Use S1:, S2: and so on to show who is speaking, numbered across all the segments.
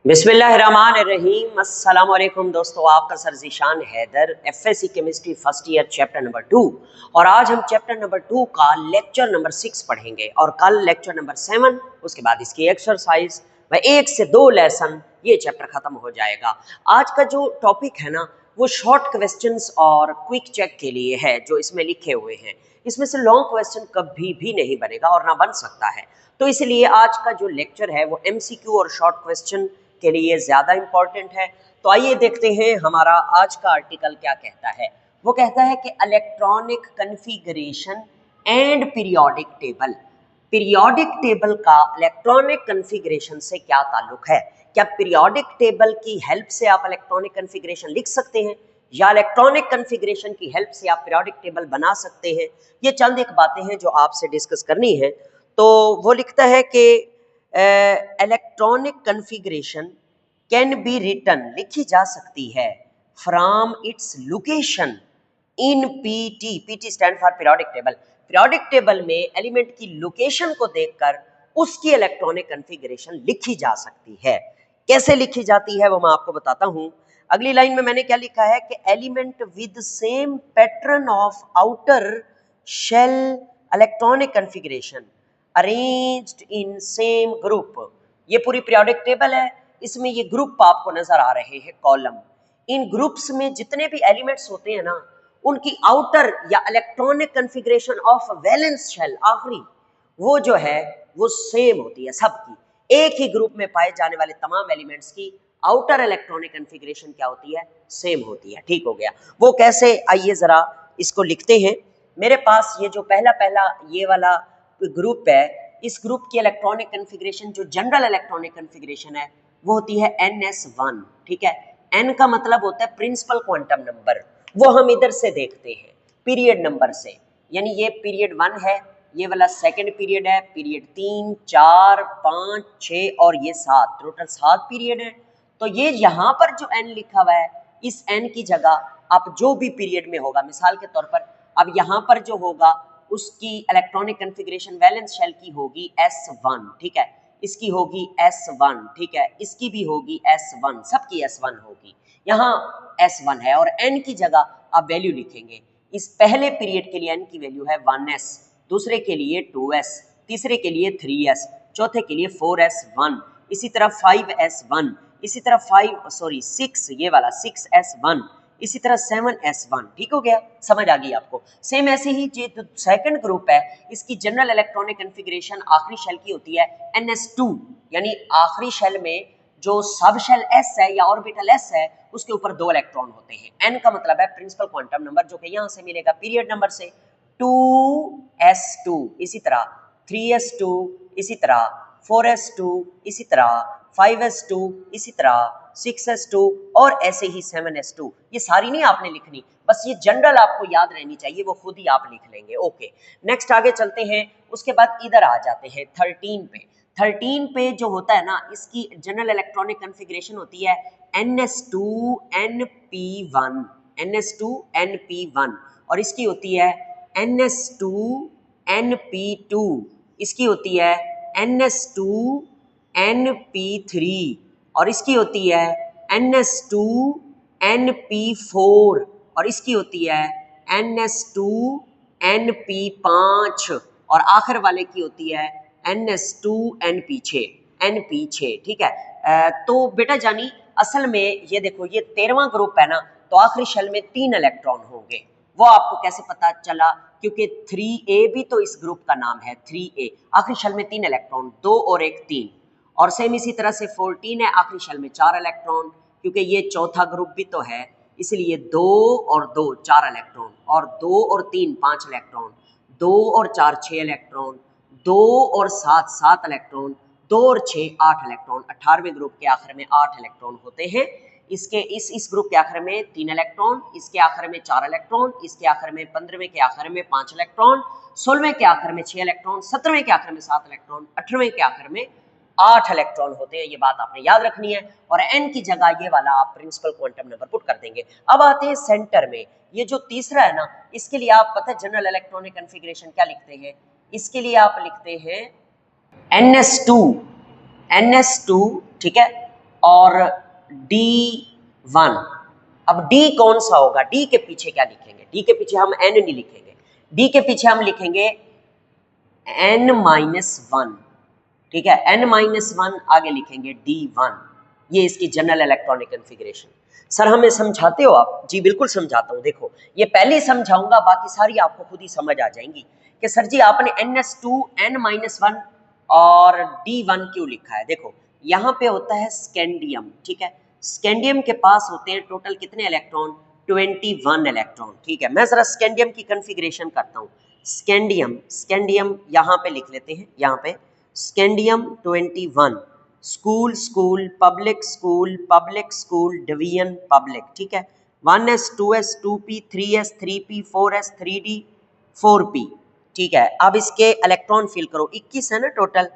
S1: बिस्मिल्लाहिर्रहमानिर्रहीम। अस्सलाम वालेकुम दोस्तों, आपका sir Zeeshan Haider, FSc chemistry first year chapter number 2। और आज हम चैप्टर नंबर 2 का लेक्चर नंबर 6 पढ़ेंगे और कल लेक्चर नंबर 7, उसके बाद इसकी एक्सरसाइज व 1 से 2 लेसन, ये चैप्टर खत्म हो जाएगा। आज का जो टॉपिक है ना, वो शॉर्ट क्वेश्चंस और क्विक चेक के लिए है जो इसमें लिखे हुए हैं। इसमें से लॉन्ग क्वेश्चन कभी भी नहीं बनेगा और ना बन सकता है, तो इसलिए आज का जो लेक्चर है वो एमसीक्यू और शॉर्ट क्वेश्चन के लिए ज़्यादा इंपॉर्टेंट है। तो आइए देखते हैं हमारा आज का आर्टिकल क्या कहता है। वो कहता है कि electronic configuration and periodic table. Periodic table का इलेक्ट्रॉनिक कन्फिगरेशन से क्या ताल्लुक है? क्या पीरियोडिक टेबल की हेल्प से आप इलेक्ट्रॉनिक कन्फिगरेशन लिख सकते हैं या इलेक्ट्रॉनिक कन्फिगरेशन की हेल्प से आप पीरियोडिक टेबल बना सकते हैं? ये चंद एक बातें हैं जो आपसे डिस्कस करनी है। तो वो लिखता है कि electronic configuration can be written, लिखी जा सकती है, from its location in PT. PT stand for periodic table. Periodic table में एलिमेंट की लोकेशन को देखकर उसकी इलेक्ट्रॉनिक कन्फिगरेशन लिखी जा सकती है। कैसे लिखी जाती है वो मैं आपको बताता हूं। अगली लाइन में मैंने क्या लिखा है कि element with same pattern of outer shell electronic configuration arranged in same group. ये पूरी पीरियोडिक टेबल है, इसमें ये ग्रुप आपको नजर आ रहे हैं, कॉलम। इन ग्रुप्स में जितने भी एलिमेंट्स होते हैं ना, उनकी आउटर या electronic configuration of valence shell, आखिरी, वो जो है वो सेम होती है सबकी। एक ही ग्रुप में पाए जाने वाले तमाम एलिमेंट्स की आउटर इलेक्ट्रॉनिक कन्फिगरेशन क्या होती है? सेम होती है। ठीक हो गया। वो कैसे, आइए जरा इसको लिखते हैं। मेरे पास ये जो पहला ये वाला ग्रुप है, इस ग्रुप की इलेक्ट्रॉनिक कन्फिगरेशन जो जनरल इलेक्ट्रॉनिक कन्फिगरेशन है वो होती है NS1। ठीक है, N का मतलब होता है प्रिंसिपल क्वांटम नंबर, वो हम इधर से देखते हैं पीरियड नंबर से। यानी ये पीरियड 1 है, ये वाला सेकंड पीरियड है, पीरियड 3, 4, 5, 6 और ये 7, टोटल 7 पीरियड है। तो ये यहाँ पर जो N लिखा हुआ है, इस N की जगह आप जो भी पीरियड में होगा, मिसाल के तौर पर अब यहाँ पर जो होगा उसकी इलेक्ट्रॉनिक कन्फिगरेशन वैलेंस शेल की होगी S1। ठीक है, इसकी होगी S1। ठीक है, इसकी भी होगी S1, सबकी S1 होगी। यहाँ S1 है और N की जगह आप वैल्यू लिखेंगे। इस पहले पीरियड के लिए N की वैल्यू है 1S, दूसरे के लिए 2S, तीसरे के लिए 3S, चौथे के लिए 4S1, इसी तरह 5S1, इसी तरह 6, ये वाला 6S1, इसी तरह 7S1। ठीक हो गया, समझ आ गई आपको। सेम ऐसे ही जो सेकंड ग्रुप है, इसकी जनरल इलेक्ट्रॉनिक कन्फिगरेशन आखिरी शेल की होती है NS2। यानी आखिरी शेल में जो सब शेल S है या ऑर्बिटल S है, उसके ऊपर 2 इलेक्ट्रॉन होते हैं। N का मतलब है प्रिंसिपल क्वांटम नंबर, जो कि यहां से मिलेगा पीरियड नंबर से, 2S2, इसी तरह 3S2, इसी तरह 4S2, इसी तरह 5S2, इसी तरह 6S2 और ऐसे ही 7S2। ये सारी नहीं आपने लिखनी, बस ये जनरल आपको याद रहनी चाहिए, वो खुद ही आप लिख लेंगे। ओके, नेक्स्ट आगे चलते हैं। उसके बाद इधर आ जाते हैं 13 पे। 13 पे जो होता है ना, इसकी जनरल इलेक्ट्रॉनिक कन्फिगरेशन होती है NS2NP1, NS2NP1, और इसकी होती है NS2NP2, इसकी होती है NS2NP3 और इसकी होती है NS2NP4 और इसकी होती है NS2NP5 और आखिर वाले की होती है NS2NP6, NP6। ठीक है, तो बेटा जानी असल में ये देखो, ये 13वां ग्रुप है ना, तो आखिरी शेल में 3 इलेक्ट्रॉन होंगे। वो आपको कैसे पता चला? क्योंकि 3A भी तो इस ग्रुप का नाम है, 3A। आखिरी शेल में 3 इलेक्ट्रॉन, 2 और 1, 3। और सेम इसी तरह से 14 है, आखिरी शेल में 4 इलेक्ट्रॉन, क्योंकि ये चौथा ग्रुप भी तो है, इसलिए 2 और 2 4 इलेक्ट्रॉन, और 2 और 3 5 इलेक्ट्रॉन, 2 और 4 6 इलेक्ट्रॉन, 2 और 7 7 इलेक्ट्रॉन, 2 और 6 8 इलेक्ट्रॉन। 18वें ग्रुप के आखिर में 8 इलेक्ट्रॉन होते हैं। इसके इस ग्रुप के आखिर में 3 इलेक्ट्रॉन, इसके आखिर में 4 इलेक्ट्रॉन, इसके आखिर में 15वें के आखिर में 5 इलेक्ट्रॉन, 16वें के आखिर में 6 इलेक्ट्रॉन, 17वें के आखिर में 7 इलेक्ट्रॉन, 18वें के आखिर में 8 इलेक्ट्रॉन होते हैं। ये बात आपने याद रखनी है। और N की जगह ये वाला आप प्रिंसिपल क्वांटम नंबर पुट कर देंगे। अब आते हैं सेंटर में। ये जो तीसरा है ना, इसके लिए आप पता है जनरल इलेक्ट्रॉनिक कन्फिगरेशन क्या लिखते हैं? इसके लिए आप लिखते हैं NS2, ठीक है, और D1। अब D कौन सा होगा? D के पीछे क्या लिखेंगे? D के पीछे हम N नहीं लिखेंगे, D के पीछे हम लिखेंगे N-1, ठीक है, N-1 आगे लिखेंगे D1। ये इसकी जनरल इलेक्ट्रॉनिक कॉन्फ़िगरेशन। सर हमें समझाते हो आप? जी बिल्कुल समझाता हूँ। देखो ये पहले समझाऊंगा, बाकी सारी आपको खुद ही समझ आ जाएंगी कि सर जी आपने NS2 N-1 और D1 क्यों लिखा है। देखो यहाँ पे होता है स्कैंडियम, ठीक है, स्कैंडियम के पास होते हैं टोटल कितने इलेक्ट्रॉन? 21 इलेक्ट्रॉन, ठीक है। मैं जरा स्कैंडियम की कॉन्फ़िगरेशन करता हूँ। स्कैंडियम यहाँ पे लिख लेते हैं, यहाँ पे scandium 21, school school public school public school division public, ठीक है। 1s 2s 2p 3s 3p 4s 3d 4p, ठीक है। अब इसके इलेक्ट्रॉन फिल करो, 21 है ना टोटल,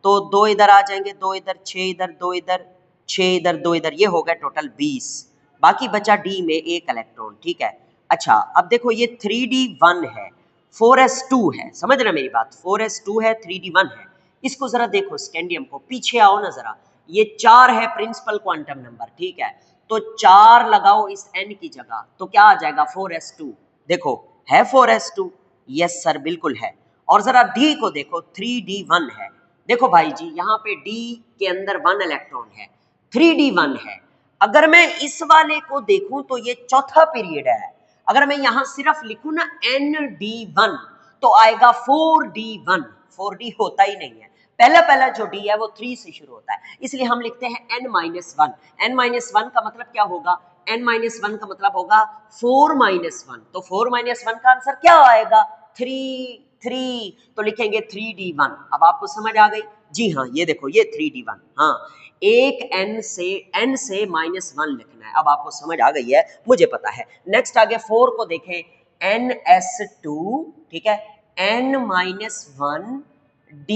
S1: तो 2 इधर आ जाएंगे, 2 इधर, 6 इधर, 2 इधर, 6 इधर, 2 इधर, ये हो गया टोटल 20। बाकी बचा डी में 1 इलेक्ट्रॉन, ठीक है। अच्छा अब देखो ये 3d1 है, 4s2 है, समझ रहे मेरी बात, 4s2 है, 3d1 है। इसको जरा देखो स्कैंडियम को, पीछे आओ ना जरा, ये 4 है प्रिंसिपल क्वांटम नंबर, ठीक है, तो 4 लगाओ इस n की जगह तो क्या आ जाएगा? 4s2। देखो है 4s2, यस सर बिल्कुल है। और जरा d को देखो, 3d1 है। देखो भाई जी यहाँ पे d के अंदर 1 इलेक्ट्रॉन है, 3d1 है। अगर मैं इस वाले को देखूं तो ये चौथा पीरियड है। अगर मैं यहां सिर्फ लिखूं ना ND1 तो आएगा 4D1, 4D होता ही नहीं है, पहला जो D है वो 3 से शुरू होता है, इसलिए हम लिखते हैं N-1। N-1 का मतलब क्या होगा? N-1 का मतलब होगा 4-1, तो 4-1 का आंसर क्या आएगा? 3 तो लिखेंगे 3D1। अब आपको समझ आ गई? जी हाँ, ये देखो ये 3D1, हाँ एक n से -1 लिखना है। अब आपको समझ आ गई है, मुझे पता है। नेक्स्ट आगे 4 को देखें, NS2, ठीक है, N-1 D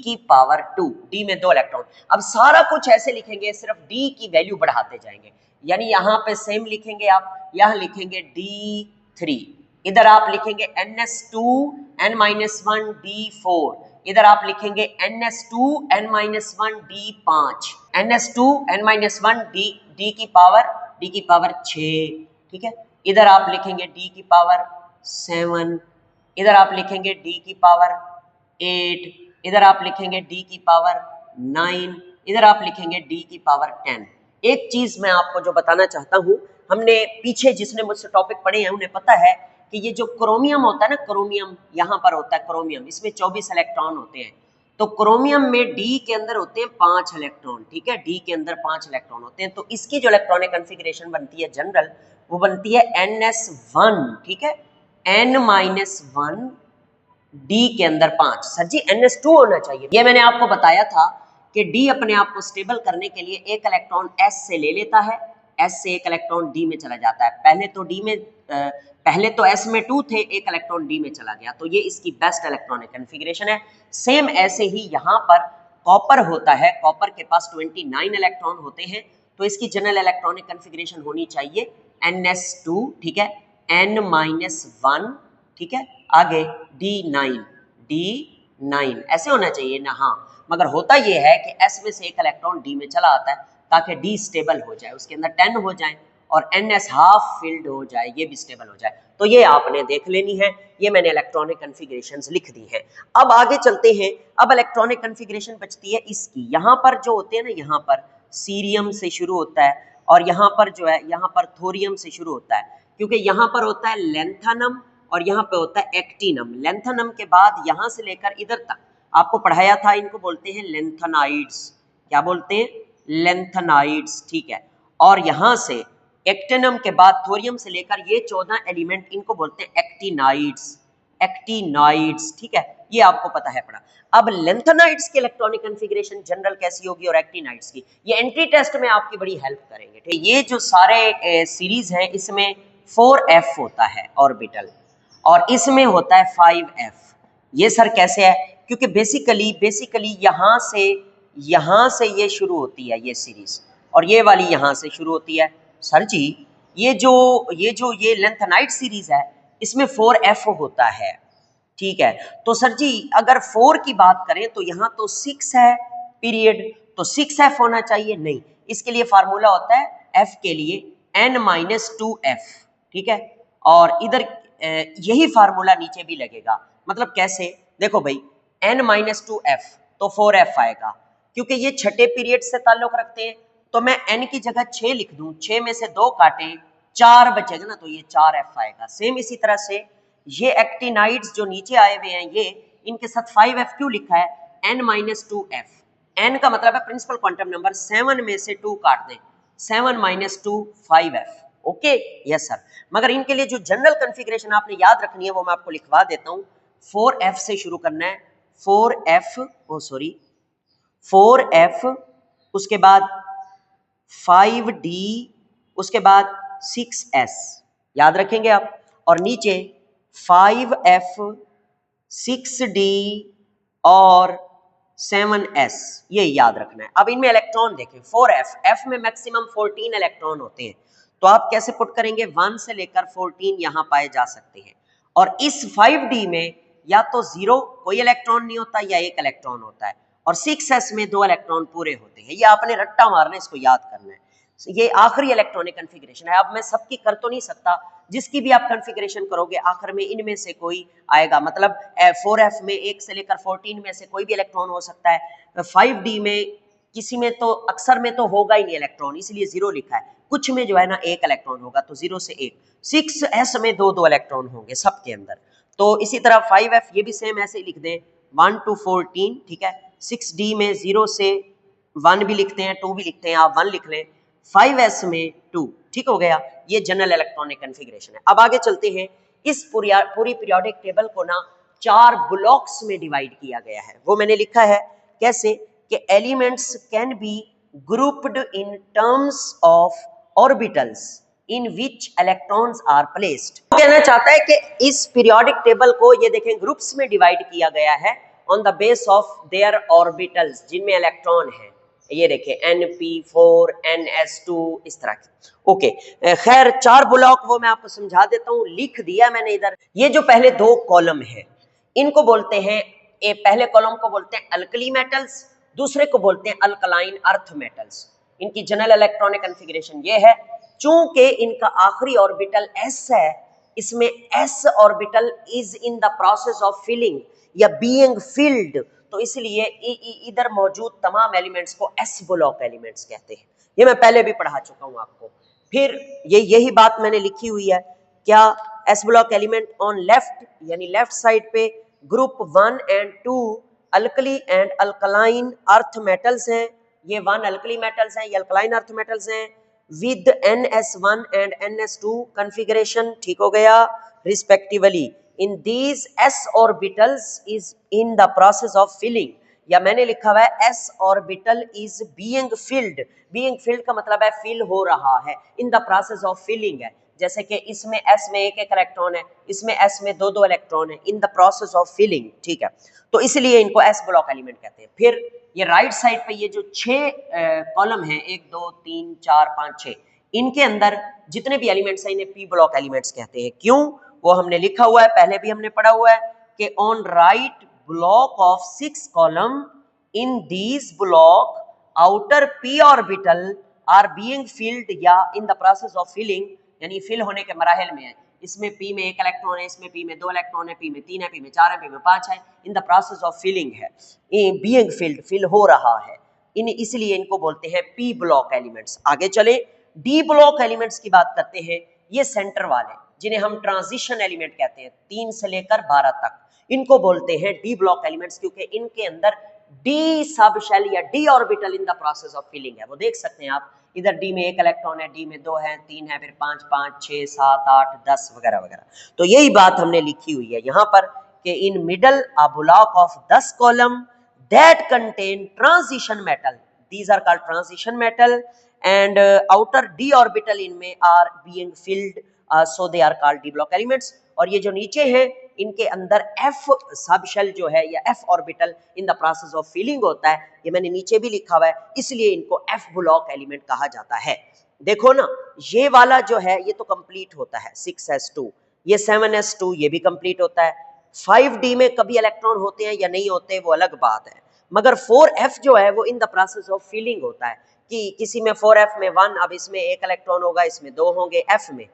S1: की पावर 2, D में 2 इलेक्ट्रॉन। अब सारा कुछ ऐसे लिखेंगे, सिर्फ D की वैल्यू बढ़ाते जाएंगे, यानी यहां पे सेम लिखेंगे आप, यहां लिखेंगे D3, इधर आप लिखेंगे NS2 N-1 D4, इधर आप लिखेंगे NS2 N-1 D5, NS2 N-1 D की पावर 6, ठीक है। इधर आप लिखेंगे D की पावर 7, इधर आप लिखेंगे D की पावर 8, इधर आप लिखेंगे D की पावर 9, इधर आप लिखेंगे D की पावर 10। एक चीज मैं आपको जो बताना चाहता हूं, हमने पीछे जिसने मुझसे टॉपिक पढ़े हैं उन्हें पता है कि ये जो क्रोमियम होता है ना, क्रोमियम यहाँ पर होता है क्रोमियम, इसमें 24 इलेक्ट्रॉन होते हैं। तो क्रोमियम में D के अंदर होते हैं 5 इलेक्ट्रॉन, ठीक है, D के अंदर 5 इलेक्ट्रॉन होते हैं। तो इसकी जो इलेक्ट्रॉनिक कॉन्फ़िगरेशन बनती है जनरल, वो बनती है NS1, ठीक है, N-1 D के अंदर 5। सर जी NS2 होना चाहिए, ये मैंने आपको बताया था कि D अपने आप को स्टेबल करने के लिए एक इलेक्ट्रॉन S से ले लेता है, S से एक इलेक्ट्रॉन D में चला जाता है। पहले तो S में 2 थे, एक इलेक्ट्रॉन D में चला गया, तो ये इसकी बेस्ट इलेक्ट्रॉनिक कॉन्फ़िगरेशन है। सेम ऐसे ही यहाँ पर कॉपर होता है, कॉपर के पास 29 इलेक्ट्रॉन होते हैं, तो इसकी जनरल इलेक्ट्रॉनिक कॉन्फ़िगरेशन होनी चाहिए NS2, ठीक है, N-1, ठीक है, आगे D9 ऐसे होना चाहिए ना, हाँ। मगर होता यह है कि S में से एक इलेक्ट्रॉन D में चला आता है ताकि D स्टेबल हो जाए, उसके अंदर 10 हो जाए और NS हाफ फिल्ड हो जाए, ये भी स्टेबल हो जाए। तो ये आपने देख लेनी है, ये मैंने इलेक्ट्रॉनिक कॉन्फ़िगरेशंस लिख दी हैं। अब आगे चलते हैं। अब इलेक्ट्रॉनिक कॉन्फ़िगरेशन बचती है इसकी, यहाँ पर जो होते हैं ना, यहाँ पर सीरियम से शुरू होता है और यहाँ पर जो है, यहाँ पर थोरियम से शुरू होता है, क्योंकि यहाँ पर होता है लेंथेनम और यहाँ पे होता है एक्टिनम। लेंथेनम के बाद यहाँ से लेकर इधर तक आपको पढ़ाया था, इनको बोलते हैं लेंथेनाइड्स। क्या बोलते हैं? लेंथेनाइड्स, ठीक है। और यहाँ से एक्टिनम के बाद थोरियम से लेकर ये 14 एलिमेंट, इनको बोलते हैं एक्टिनाइड्स, एक्टिनाइड्स, ठीक है, ये आपको पता है पढ़ा। अब लेंथेनाइड्स की इलेक्ट्रॉनिक कॉन्फ़िगरेशन जनरल कैसी होगी और एक्टिनाइड्स की, ये एंट्री टेस्ट में आपकी बड़ी हेल्प करेंगे, ठीक। ये जो सारे सीरीज हैं इसमें 4f होता है ऑर्बिटल और इसमें होता है 5f। ये सर कैसे है? क्योंकि बेसिकली यहाँ से ये शुरू होती है ये सीरीज और ये वाली यहाँ से शुरू होती है। सर जी ये लेंथेनाइड सीरीज है, इसमें 4f होता है, ठीक है। तो सर जी अगर 4 की बात करें तो यहाँ तो 6 है पीरियड, तो 6f होना चाहिए, नहीं, इसके लिए फार्मूला होता है F के लिए n-2F, ठीक है। और इधर यही फार्मूला नीचे भी लगेगा। मतलब कैसे, देखो भाई n-2F तो 4F आएगा, क्योंकि ये छठे पीरियड से ताल्लुक रखते हैं। तो मैं n की जगह 6 लिख दूं, 6 में से 2 काटे 4 बचेगा ना, तो ये 4F आएगा। सेम इसी तरह से ये एक्टिनाइड्स जो नीचे आए हुए हैं, ये इनके साथ 5F क्यों लिखा है, n-2F। n का मतलब है प्रिंसिपल क्वांटम नंबर, 7 में से 2 काट दें, 7 - 2 5F। Okay, yes sir. मगर इनके लिए जो जनरल कॉन्फ़िगरेशन आपने याद रखनी है वो मैं आपको लिखवा देता हूं। 4F से शुरू करना है, 4F, उसके बाद 5D, उसके बाद 6S, याद रखेंगे आप। और नीचे 5F, 6D और 7S, ये याद रखना है। अब इनमें इलेक्ट्रॉन देखें, 4F, F में मैक्सिमम 14 इलेक्ट्रॉन होते हैं, तो आप कैसे पुट करेंगे, 1 से लेकर 14 यहां पाए जा सकते हैं। और इस 5D में या तो 0 कोई इलेक्ट्रॉन नहीं होता या 1 इलेक्ट्रॉन होता है, और 6S में 2 इलेक्ट्रॉन पूरे होते हैं। ये आपने रट्टा मारना, इसको याद करना है। ये आखिरी इलेक्ट्रॉनिक कॉन्फ़िगरेशन है। अब मैं सबकी कर तो नहीं सकता, जिसकी भी आप कॉन्फ़िगरेशन करोगे आखिर में इनमें से कोई आएगा। मतलब 4F में 1 से लेकर 14 में से कोई भी इलेक्ट्रॉन हो सकता है। 5D में किसी में तो अक्सर में तो होगा ही नहीं इलेक्ट्रॉन, इसलिए 0 लिखा है। कुछ में जो है ना 1 इलेक्ट्रॉन होगा, तो 0 से 1। 6S में 2 इलेक्ट्रॉन होंगे सबके अंदर। तो इसी तरह 5F ये भी सेम ऐसे ही लिख दें, 1 to 14, ठीक है। 6D में 0 से 1 भी लिखते हैं, 2 भी लिखते हैं, आप 1 लिख लें। 5S में 2, ठीक हो गया। ये जनरल इलेक्ट्रॉनिक कॉन्फ़िगरेशन है। अब आगे चलते हैं। इस पूरी पीरियोडिक टेबल को ना 4 ब्लॉक्स में डिवाइड किया गया है। वो मैंने लिखा है कैसे, कि elements can be grouped in terms of orbitals in which electrons are placed. कहना चाहता है कि इस पीरियोडिक टेबल को ये देखें ग्रुप्स में डिवाइड किया गया है on the base of their orbitals, जिनमें इलेक्ट्रॉन है। ये देखें Np4, Ns2, इस तरह की। ओके, खैर 4 ब्लॉक वो मैं आपको समझा देता हूं, लिख दिया मैंने इधर। ये जो पहले 2 कॉलम है, इनको बोलते हैं, पहले कॉलम को बोलते हैं अल्कली मेटल्स, दूसरे को बोलते हैं अल्कलाइन अर्थ मेटल्स। इनकी जनरल इलेक्ट्रॉनिक कॉन्फ़िगरेशन ये है। चूंकि इनका आखिरी ऑर्बिटल s है, इसमें s orbital is in the process of filling या बीइंग फिल्ड, तो इसलिए इधर मौजूद तमाम एलिमेंट्स को s ब्लॉक एलिमेंट्स कहते हैं। ये मैं पहले भी पढ़ा चुका हूं आपको। फिर यही बात मैंने लिखी हुई है, क्या s block element on left, यानी लेफ्ट साइड पे group 1 and 2 alkali and alkaline earth metals हैं। ये 1 अल्कली मेटल्स हैं, ये अल्कलाइन अर्थ मेटल्स हैं विद NS1 एंड NS2 कॉन्फ़िगरेशन, ठीक हो गया, respectively. In these s orbitals is in the process of filling, या मैंने लिखा हुआ है s orbital is being filled. Being filled का मतलब है फिल हो रहा है, in the process of filling है। जैसे कि इसमें s में 1 इलेक्ट्रॉन है, इसमें s में 2 इलेक्ट्रॉन है, in the process of filling, ठीक है। तो इसलिए इनको s ब्लॉक एलिमेंट कहते हैं। फिर ये राइट साइड पे ये जो 6 कॉलम है, 1 2 3 4 5 6, इनके अंदर जितने भी एलिमेंट्स हैं इन्हें p ब्लॉक एलिमेंट्स कहते हैं। क्यों, वो हमने लिखा हुआ है, पहले भी हमने पढ़ा हुआ है कि on right block of 6 column in these block outer p orbital are being filled या in the process of filling, यानी फिल होने के मराहल में है। इसमें p में 1 इलेक्ट्रॉन है, इसमें p में 2 इलेक्ट्रॉन है, p में 3 है, p में 4 है, p में 5 है, in the process of filling है, बीइंग फिल्ड, फिल हो रहा है। इसलिए इनको बोलते हैं p ब्लॉक एलिमेंट्स। आगे चले, d ब्लॉक एलिमेंट्स की बात करते हैं। ये सेंटर वाले जिन्हें हम ट्रांजिशन एलिमेंट कहते हैं, 3 से लेकर 12 तक, इनको बोलते हैं डी ब्लॉक एलिमेंट्स, क्योंकि इनके अंदर डी सब शेल या D orbital in the process of filling है। वो देख सकते हैं आप, इधर डी में 1 इलेक्ट्रॉन है, डी में 2 है, 3 है, फिर 5 5 6 7 8 10 वगैरह वगैरह। तो यही बात हमने लिखी हुई है यहाँ पर कि in middle a block of 10 column that contain transition metal, these are called transition metal, and outer D orbital इनमें are being filled, so they are called D block elements. और ये जो नीचे हैं इनके अंदर f सब शेल जो है या f orbital in the process of filling होता है, ये मैंने नीचे भी लिखा हुआ है, इसलिए इनको f ब्लॉक एलिमेंट कहा जाता है। देखो ना, ये वाला जो है ये तो कंप्लीट होता है 6s2, ये 7s2 ये भी कंप्लीट होता है। 5d में कभी इलेक्ट्रॉन होते हैं या नहीं होते वो अलग बात है, मगर 4f जो है वो in the process of filling होता है, कि किसी में 4f में 1, अब इसमें 1 इलेक्ट्रॉन होगा, इसमें 2 होंगे, f में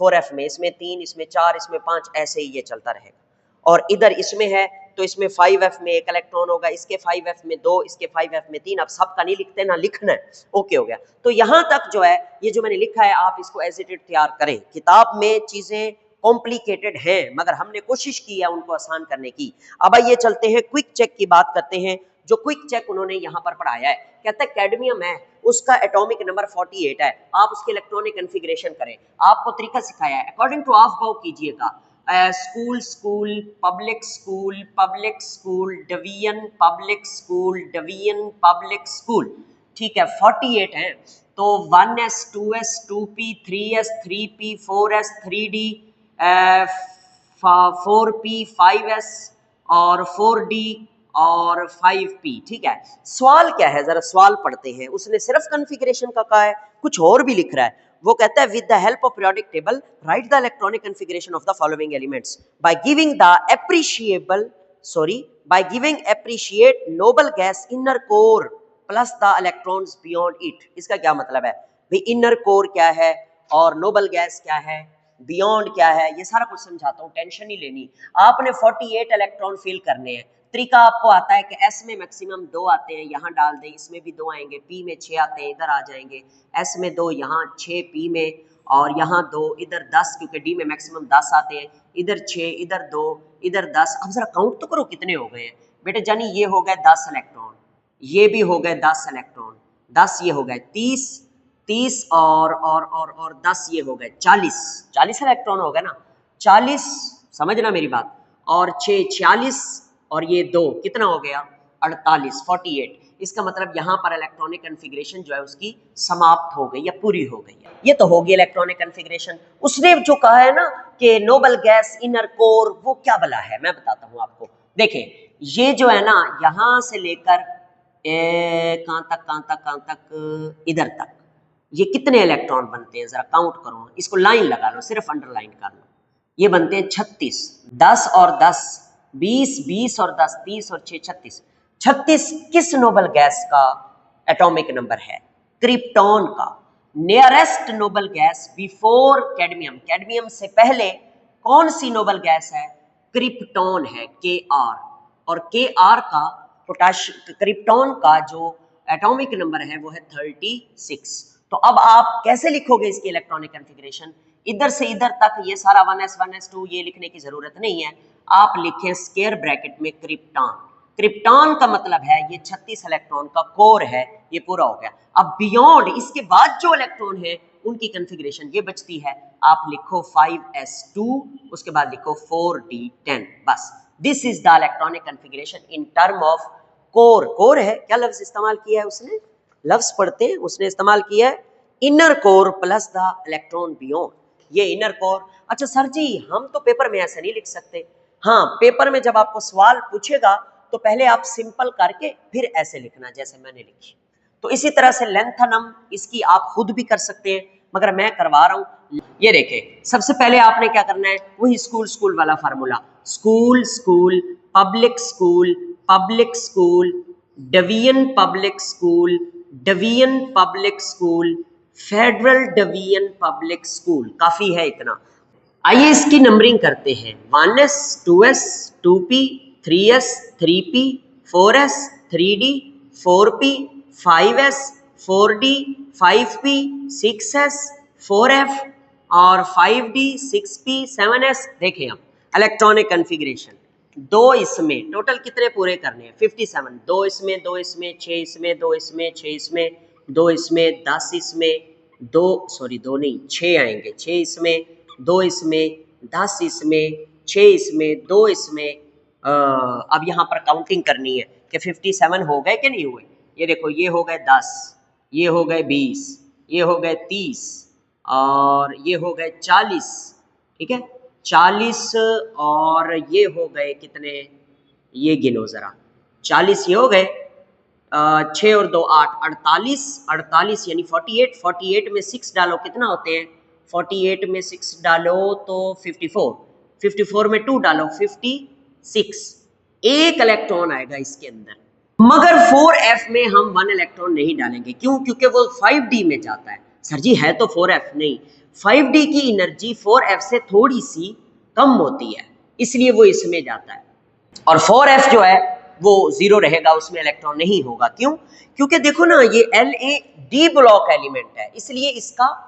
S1: 4f में इसमें 3, इसमें 4, इसमें 5, ऐसे ही ये चलता रहेगा। और इधर इसमें है तो इसमें 5f में 1 इलेक्ट्रॉन होगा, इसके 5f में 2, इसके 5f में 3। अब सबका नहीं लिखते ना, लिखना है। ओके हो गया। तो यहां तक जो है ये जो मैंने लिखा है आप इसको एज इट इज तैयार करें। किताब में चीजें कॉम्प्लिकेटेड है मगर हमने कोशिश की है उनको आसान करने की। अब आइए चलते हैं क्विक चेक की बात करते हैं। जो क्विक चेक उन्होंने यहां पर पढ़ाया है, कहता है कैडमियम है उसका एटॉमिक नंबर 48 है, आप उसके इलेक्ट्रॉनिक कन्फिगरेशन करें। आपको तरीका सिखाया है, अकॉर्डिंग टू ऑफ बाउ कीजिएगा। School school public school public school division public school division public school, ठीक है 48 है। तो 1s 2s 2p 3s 3p 4s 3d 4p 5s और 4d और 5p, ठीक है। सवाल क्या है, जरा सवाल पढ़ते हैं। उसने सिर्फ कॉन्फ़िगरेशन का कहा है, कुछ और भी लिख रहा है। वो कहता है with the help of periodic table right the electronic configuration of the following elements by giving the appreciate noble gas inner core plus the electrons beyond it. इसका क्या मतलब है भाई, इनर कोर क्या है और नोबल गैस क्या है, बियॉन्ड क्या है, ये सारा कुछ समझाता हूँ, टेंशन नहीं लेनी। आपने 48 इलेक्ट्रॉन फिल करने हैं। तरीका आपको आता है कि एस में मैक्सिमम 2 आते हैं, यहाँ डाल दें, इसमें भी 2 आएंगे, पी में 6 आते हैं, इधर आ जाएंगे, एस में 2, यहाँ 6 पी में, और यहाँ 2, इधर 10 क्योंकि डी में मैक्सिमम 10 आते हैं, इधर 6, इधर 2, इधर 10। अब जरा काउंट तो करो कितने हो गए हैं बेटे जानी। ये हो गए 10 इलेक्ट्रॉन, ये भी हो गए 10 इलेक्ट्रॉन, 10 ये हो गए 30 और 10 ये हो गए 40 इलेक्ट्रॉन हो गए ना, 40, समझना मेरी बात, और 6 46 और ये 2 कितना हो गया 48 48। इसका मतलब यहाँ पर इलेक्ट्रॉनिक कॉन्फ़िगरेशन जो है उसकी समाप्त हो गई या पूरी हो गई है। ये तो होगी इलेक्ट्रॉनिक कॉन्फ़िगरेशन। उसने जो कहा है ना कि नोबल गैस इनर कोर, वो क्या बला है मैं बताता हूँ आपको। देखिए ये जो है ना यहाँ से लेकर कहाँ तक इधर तक, ये कितने इलेक्ट्रॉन बनते हैं जरा काउंट करो, इसको लाइन लगा लो, सिर्फ अंडरलाइन कर लो। ये बनते हैं 36, 10 और 10 20, 20 और 10 30 और 6 36। 36 किस नोबल गैस का एटॉमिक नंबर है? क्रिप्टॉन का। Nearest noble gas before cadmium, cadmium से पहले कौन सी नोबल गैस है? क्रिप्टॉन है, Kr। और Kr का क्रिप्टॉन का जो एटॉमिक नंबर है वो है 36। तो अब आप कैसे लिखोगे इसकी इलेक्ट्रॉनिक कॉन्फ़िगरेशन? इधर से इधर तक ये सारा 1s 1s 2 ये लिखने की जरूरत नहीं है, आप लिखें स्क्वायर ब्रैकेट में क्रिप्टॉन। क्रिप्टॉन का मतलब है ये 36 इलेक्ट्रॉन का कोर है, ये पूरा हो गया। अब बियॉन्ड, इसके बाद जो इलेक्ट्रॉन है उनकी कॉन्फ़िगरेशन ये बचती है, आप लिखो 5s2, उसके बाद लिखो 4d10, बस। This is the electronic configuration in term of core. Core है, क्या लफ्ज इस्तेमाल किया है उसने? लफ्ज पढ़ते हैं, उसने इस्तेमाल किया है inner core plus the electron beyond. ये इनर कोर। अच्छा सर जी हम तो पेपर में ऐसे नहीं लिख सकते। हाँ, पेपर में जब आपको सवाल पूछेगा तो पहले आप सिंपल करके फिर ऐसे लिखना जैसे मैंने लिखी। तो इसी तरह से लेंथनम इसकी आप खुद भी कर सकते हैं मगर मैं करवा रहा हूं। ये देखें, सबसे पहले आपने क्या करना है, वही स्कूल स्कूल वाला formula, school school public school public school division public school division public school federal division public school. काफी है इतना। आइए इसकी नंबरिंग करते हैं। 1s 2s 2p 3s 3p 4s 3d 4p 5s 4d 5p 6s 4f और 5d 6p 7s। देखें अब इलेक्ट्रॉनिक कॉन्फ़िगरेशन, 2 इसमें टोटल कितने पूरे करने हैं? 57। 2 इसमें 2 इसमें 6 इसमें 2 इसमें 6 इसमें 2 इसमें 10 इसमें 2 नहीं 6 आएंगे, 6 इसमें 2 इसमें 10 इसमें 6 इसमें 2 इसमें। अब यहाँ पर काउंटिंग करनी है कि 57 हो गए कि नहीं हुए। ये देखो, ये हो गए 10, ये हो गए 20, ये हो गए 30 और ये हो गए 40, ठीक है 40 और ये हो गए कितने, ये गिनो जरा, 40 ये हो गए 6 और 2 8 48 यानी 48 में 6 डालो कितना होते हैं? 48 में 6 डालो तो 54 में 2 डालो 56। एक इलेक्ट्रॉन आएगा इसके अंदर, मगर 4f में हम 1 इलेक्ट्रॉन नहीं डालेंगे। क्यों? क्योंकि वो 5d में जाता है। सर जी है तो 4f नहीं, 5d की एनर्जी 4f से थोड़ी सी कम होती है, इसलिए वो इसमें जाता है। और 4f जो है वो 0 रहेगा, उसमें इलेक्ट्रॉन नहीं होगा। क्यों? क्योंकि देखो ना, ये LAD ब्लॉक एलिमेंट है, इसलिए इसका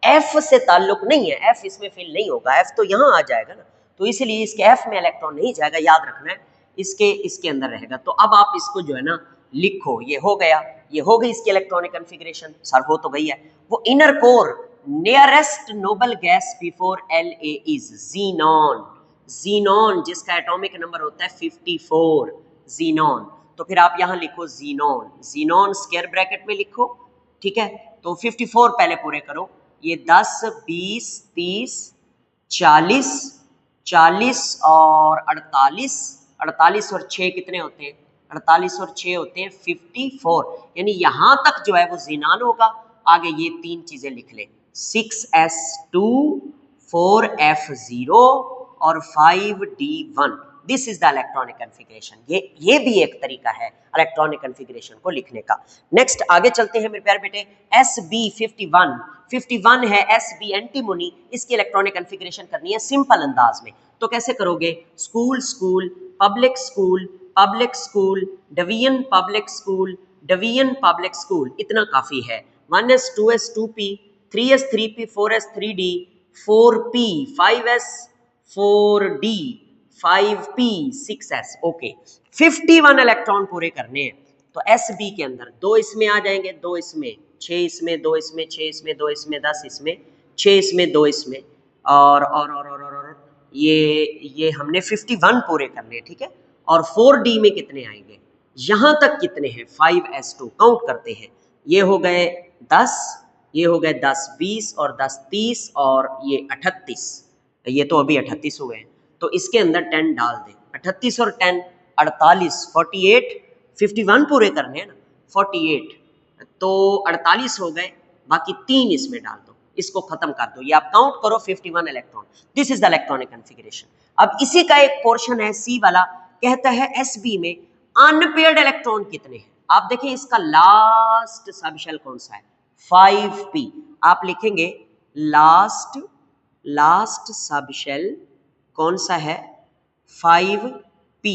S1: F से ताल्लुक नहीं है, F इसमें फिल नहीं होगा, F तो यहाँ आ जाएगा ना, तो इसलिए इसके F में इलेक्ट्रॉन नहीं जाएगा, याद रखना है। इसके अंदर रहेगा। तो अब आप इसको जो है ना लिखो, ये हो गया, ये हो गई इसकी इलेक्ट्रॉनिक कॉन्फ़िगरेशन। सर हो तो गई है। वो inner core nearest noble gas before La is xenon. Xenon जिसका एटॉमिक नंबर होता है 54, ज़ीनॉन। तो फिर आप यहाँ लिखो ज़ीनॉन, ज़ीनॉन स्क्वायर ब्रैकेट में लिखो, ठीक है। तो 54 पहले पूरे करो, ये 10 20 30 40 40 और 48, 48 और 6 कितने होते हैं? 48 और 6 होते हैं 54, यानी यहां तक जो है वो ज़ीनान होगा। आगे ये तीन चीजें लिख ले, 6s2 4f0 और 5d1। This is the electronic configuration. ये भी एक तरीका है इलेक्ट्रॉनिक कॉन्फ़िगरेशन को लिखने का। नेक्स्ट आगे चलते हैं मेरे प्यारे बेटे, SB51 51 है SB एंटीमोनी, इसकी इलेक्ट्रॉनिक कॉन्फ़िगरेशन करनी है सिंपल अंदाज में। तो कैसे करोगे? School school public school public school division public school division public school, इतना काफी है। 1s 2s 2p 3s 3p 4s 3d 4p 5s 4d 5p 6s। Okay, 51 electron पूरे करने हैं। तो SB के अंदर दो इसमें आ जाएंगे, दो इसमें, 6 इसमें, 2 इसमें, 6 इसमें, 2 इसमें, 10 इसमें, 6 इसमें, 2 इसमें, और ये हमने 51 पूरे करने, ठीक है। और 4D में कितने आएंगे? यहां तक कितने हैं? 5s2 काउंट करते हैं। ये हो गए 10, ये हो गए 10 20 और 10 30 और ये 38, ये तो अभी 38 हुए हैं। तो इसके अंदर 10 डाल दें, 38 और 10 48, 48, 51 पूरे करने हैं ना, 48 तो 48 हो गए, बाकी 3 इसमें डाल दो, इसको खत्म कर दो, ये आप काउंट करो 51 electron. This is the electronic configuration. अब इसी का एक पोर्शन है सी वाला, कहता है SB में अनपेयर्ड इलेक्ट्रॉन कितने हैं। आप देखें इसका लास्ट सबशेल कौन सा है? 5p। आप लिखेंगे लास्ट सबशेल कौन सा है? 5p,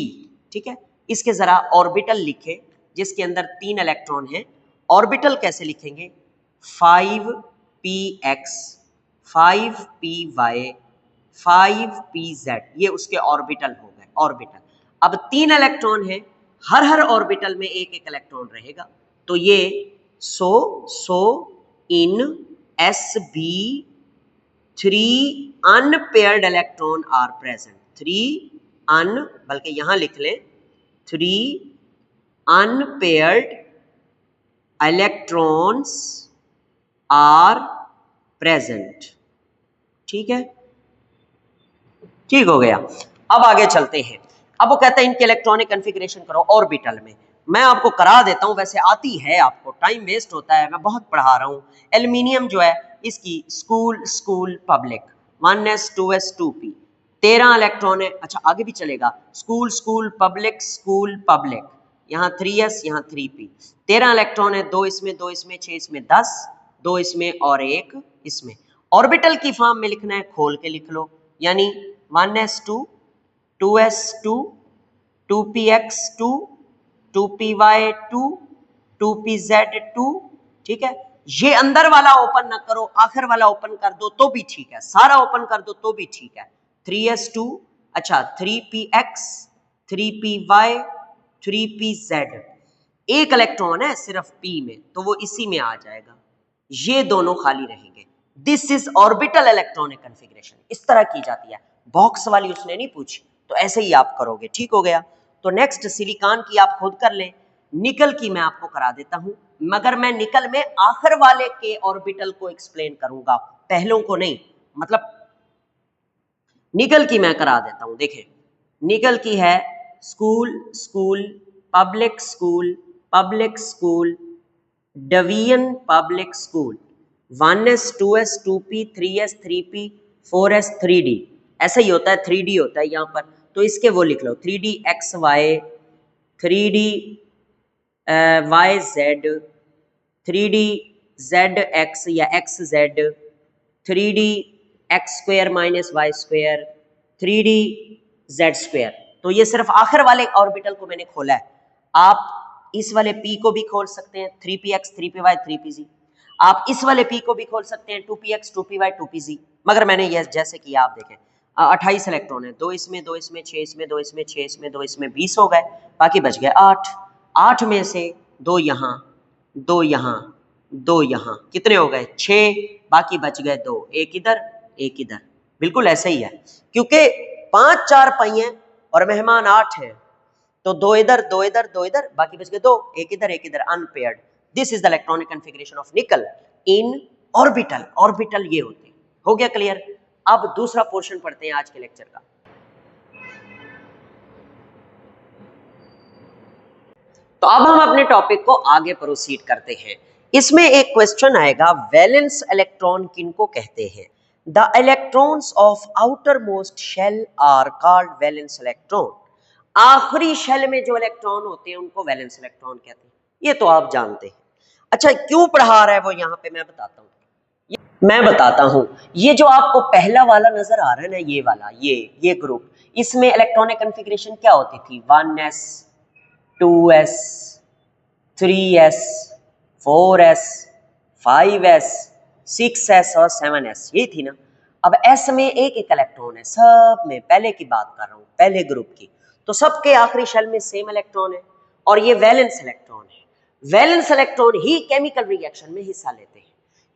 S1: ठीक है। इसके जरा ऑर्बिटल लिखे जिसके अंदर 3 इलेक्ट्रॉन हैं। ऑर्बिटल कैसे लिखेंगे? 5px 5py 5pz, ये उसके ऑर्बिटल हो गए, ऑर्बिटल। अब 3 इलेक्ट्रॉन है, हर ऑर्बिटल में एक एक इलेक्ट्रॉन रहेगा, तो ये so in SB3 unpaired electron are present. 3 बल्कि यहां लिख लें 3 अनपेयर्ड इलेक्ट्रॉन्स आर प्रेजेंट, ठीक है, ठीक हो गया। अब आगे चलते हैं। अब वो कहता है इनके इलेक्ट्रॉनिक कॉन्फ़िगरेशन करो ऑर्बिटल में। मैं आपको करा देता हूं, वैसे आती है, आपको टाइम वेस्ट होता है, मैं बहुत पढ़ा रहा हूं। एल्यूमिनियम जो है इसकी school public 1s 2s 2p 13 electron है। अच्छा आगे भी चलेगा, स्कूल पब्लिक, यहाँ 3s यहाँ 3p 13 इलेक्ट्रॉन है, 2 इसमें 2 इसमें 6 इसमें 10, 2 इसमें और 1 इसमें। ऑर्बिटल की फॉर्म में लिखना है, खोल के लिख लो, यानी 1s2 2s2 2px2 2py2 2pz2, ठीक है। ये अंदर वाला ओपन ना करो, आखिर वाला ओपन कर दो तो भी ठीक है, सारा ओपन कर दो तो भी ठीक है। 3s2, अच्छा 3px 3py 3pz, एक इलेक्ट्रॉन है सिर्फ p में, तो वो इसी में आ जाएगा, ये दोनों खाली रहेंगे। This is orbital electronic configuration. इस तरह की जाती है, बॉक्स वाली उसने नहीं पूछी, तो ऐसे ही आप करोगे, ठीक हो गया। तो नेक्स्ट सिलिकॉन की आप खुद कर लें, निकल की मैं आपको करा देता हूं, मगर मैं निकल में आखिर वाले के ऑर्बिटल को एक्सप्लेन करूंगा, पहलों को नहीं। मतलब निकल की मैं करा देता हूं, देखें निकल की है school public school division public school 1s 2s 2p 3s 3p 4s 3d, ऐसा ही होता है, 3d होता है यहाँ पर, तो इसके वो लिख लो 3d xy 3d Y Z, 3D Z X या X Z, 3D X square minus Y square, 3D Z square. तो ये सिर्फ आखिर वाले ऑर्बिटल को मैंने खोला है। आप इस वाले P को भी खोल सकते हैं, 3px 3py 3pz। आप इस वाले P को भी खोल सकते हैं, 2px 2py 2pz। मगर मैंने ये जैसे किया आप देखें 28 इलेक्ट्रॉन है, 2 इसमें 2 इसमें 6 इसमें 2 इसमें 6 इसमें 2 इसमें 20 हो गए, बाकी बच गए 8। 8 में से 2 यहाँ 2 यहाँ 2 यहाँ, कितने हो गए 6, बाकी बच गए 2, एक इधर एक इधर। बिल्कुल ऐसा ही है, क्योंकि 5 4 पहिए और मेहमान 8 है, तो 2 इधर 2 इधर 2 इधर, बाकी बच गए 2, एक इधर unpaired. This is the electronic configuration of निकल इन ऑर्बिटल। ऑर्बिटल ये होते हैं। हो गया क्लियर? अब दूसरा पोर्शन पढ़ते हैं आज के लेक्चर का। तो अब हम अपने टॉपिक को आगे प्रोसीड करते हैं। इसमें एक क्वेश्चन आएगा, वैलेंस इलेक्ट्रॉन किनको कहते हैं? The electrons of outer most shell are called valence electron. आखिरी शेल में जो इलेक्ट्रॉन होते हैं उनको वैलेंस इलेक्ट्रॉन कहते हैं। ये तो आप जानते हैं। अच्छा, क्यों पढ़ा रहा है वो यहाँ पे मैं बताता हूँ। ये जो आपको पहला वाला नजर आ रहा है ना, ये वाला, ये ग्रुप, इसमें इलेक्ट्रॉनिक कॉन्फ़िगरेशन क्या होती थी? 1s 2s 3s 4s 5s 6s और 7s, ये थी ना। अब s में एक इलेक्ट्रॉन है, सब में पहले की बात कर रहा हूँ, पहले ग्रुप की। तो सबके आखिरी शेल में सेम इलेक्ट्रॉन है और ये वैलेंस इलेक्ट्रॉन है। वैलेंस इलेक्ट्रॉन ही केमिकल रिएक्शन में हिस्सा लेते हैं,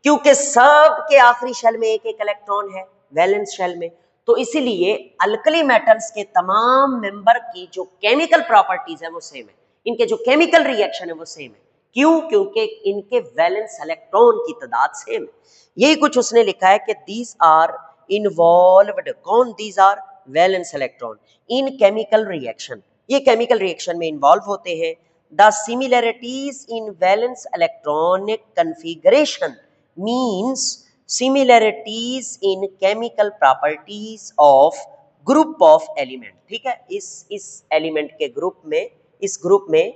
S1: क्योंकि सब के आखिरी शेल में एक इलेक्ट्रॉन है वैलेंस शेल में। तो इसीलिए अल्कली मेटल्स के तमाम मेंबर की जो केमिकल प्रॉपर्टीज है वो सेम है, इनके जो केमिकल रिएक्शन है वो सेम है। क्यों? क्योंकि इनके वैलेंस इलेक्ट्रॉन की तादाद सेम है। यही कुछ उसने लिखा है कि दीज आर इन्वॉल्व्ड, कौन? These are valence electron in chemical reaction, ये केमिकल रिएक्शन में इन्वॉल्व होते हैं। The similarities in valence electronic configuration means similarities in chemical properties of group of element। ठीक है, इस एलिमेंट के ग्रुप में, इस ग्रुप में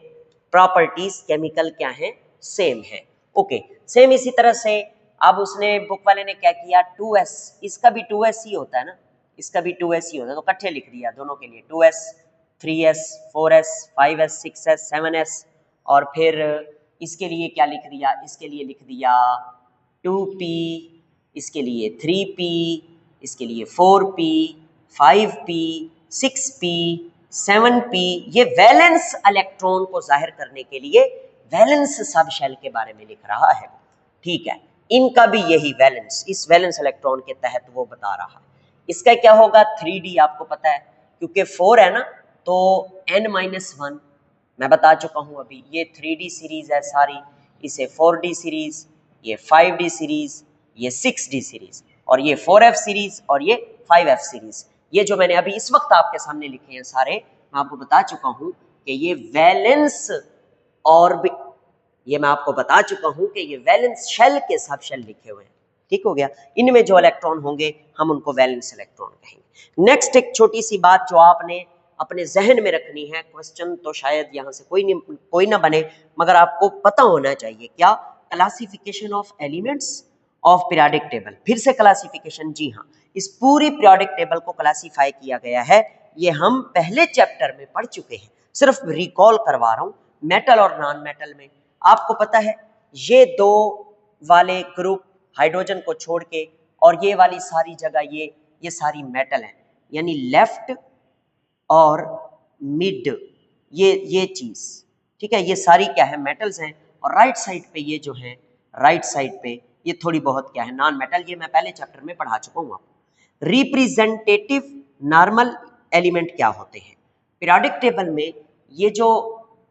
S1: प्रॉपर्टीज केमिकल क्या है? सेम है। Okay, same. इसी तरह से अब उसने बुक वाले ने क्या किया, 2s, इसका भी 2s ही होता है ना, इसका भी 2s ही होता है, तो इकट्ठे लिख दिया दोनों के लिए 2s 3s 4s 5s 6s 7s। और फिर इसके लिए क्या लिख दिया? इसके लिए लिख दिया 2p, इसके लिए 3p, इसके लिए 4p 5p 6p 7p। ये वैलेंस इलेक्ट्रॉन को जाहिर करने के लिए वैलेंस सब शेल के बारे में लिख रहा है। ठीक है, इनका भी यही वैलेंस, इस वैलेंस इलेक्ट्रॉन के तहत वो बता रहा है। इसका क्या होगा? 3d, आपको पता है, क्योंकि 4 है ना, तो n-1 मैं बता चुका हूं अभी। ये 3d सीरीज है सारी, इसे 4d सीरीज, ये 5d सीरीज, ये 6d सीरीज, और ये 4f सीरीज, और ये 5f सीरीज। ये जो मैंने अभी इस वक्त आपके सामने लिखे हैं सारे, मैं आपको बता चुका हूं कि ये वैलेंस, और ये मैं आपको बता चुका हूं कि ये वैलेंस शेल के सब शेल लिखे हुए हैं। ठीक हो गया? इनमें जो इलेक्ट्रॉन होंगे हम उनको वैलेंस इलेक्ट्रॉन कहेंगे। नेक्स्ट एक छोटी सी बात जो आपने अपने जहन में रखनी है, क्वेश्चन तो शायद यहाँ से कोई ना बने, मगर आपको पता होना चाहिए, क्या? Classification of elements of periodic table. फिर से क्लासिफिकेशन, जी हाँ, इस पूरी पीरियोडिक टेबल को क्लासिफाई किया गया है। ये हम पहले चैप्टर में पढ़ चुके हैं, सिर्फ रिकॉल करवा रहा हूँ। मेटल और नॉन मेटल में आपको पता है, ये दो वाले ग्रुप हाइड्रोजन को छोड़ के, और ये वाली सारी जगह ये सारी मेटल है, यानी लेफ्ट और मिड, ये चीज, ठीक है, ये सारी क्या है? मेटल्स हैं। और राइट साइड पे ये जो है, राइट साइड पे ये थोड़ी बहुत क्या है? Non metal. ये मैं पहले चैप्टर में पढ़ा चुका हूं आपको। रिप्रेजेंटेटिव नॉर्मल एलिमेंट क्या होते हैं पीरियोडिक टेबल में? ये जो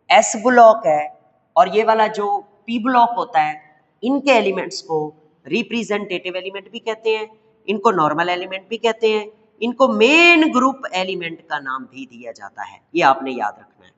S1: एस ब्लॉक है और ये वाला जो पी ब्लॉक होता है, इनके एलिमेंट्स को रिप्रेजेंटेटिव एलिमेंट भी कहते हैं, इनको नॉर्मल एलिमेंट भी कहते हैं, इनको मेन ग्रुप एलिमेंट का नाम भी दिया जाता है। ये आपने याद रखना है।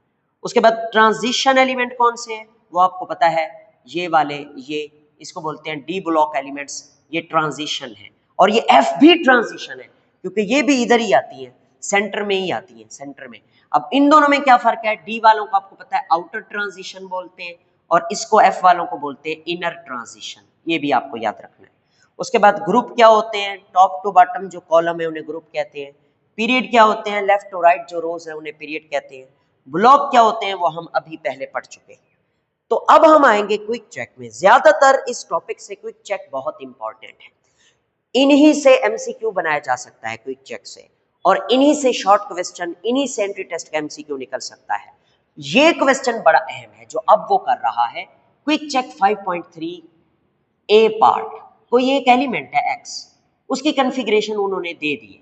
S1: उसके बाद ट्रांजिशन एलिमेंट कौन से हैं? वो आपको पता है, ये वाले, ये इसको बोलते हैं डी ब्लॉक एलिमेंट्स, ये ट्रांजिशन है। और ये एफ भी ट्रांजिशन है, क्योंकि ये भी इधर ही आती है। सेंटर में ही आती है, सेंटर में। अब इन दोनों में क्या फर्क है, डी वालों को आपको पता है आउटर ट्रांजिशन बोलते हैं और इसको एफ वालों को बोलते हैं इनर ट्रांजिशन, ये भी आपको याद रखना है। उसके बाद ग्रुप क्या होते हैं, टॉप टू बॉटम जो कॉलम है उन्हें ग्रुप कहते हैं। पीरियड क्या होते हैं, लेफ्ट टू राइट जो रोज है उन्हें पीरियड कहते हैं। ब्लॉक क्या होते हैं वो हम अभी पहले पढ़ चुके हैं। तो अब हम आएंगे क्विक चेक में। ज्यादातर इस टॉपिक से क्विक चेक बहुत इंपॉर्टेंट है, इन्हीं से एमसीक्यू बनाया जा सकता है क्विक चेक से, और इन्हीं से शॉर्ट क्वेश्चन, इन्हीं से एंट्री टेस्ट का एमसीक्यू निकल सकता है। ये क्वेश्चन बड़ा अहम है जो अब वो कर रहा है, क्विक चेक 5.3 ए पार्ट। कोई एक एलिमेंट है एक्स, उसकी कॉन्फ़िगरेशन उन्होंने दे दी है,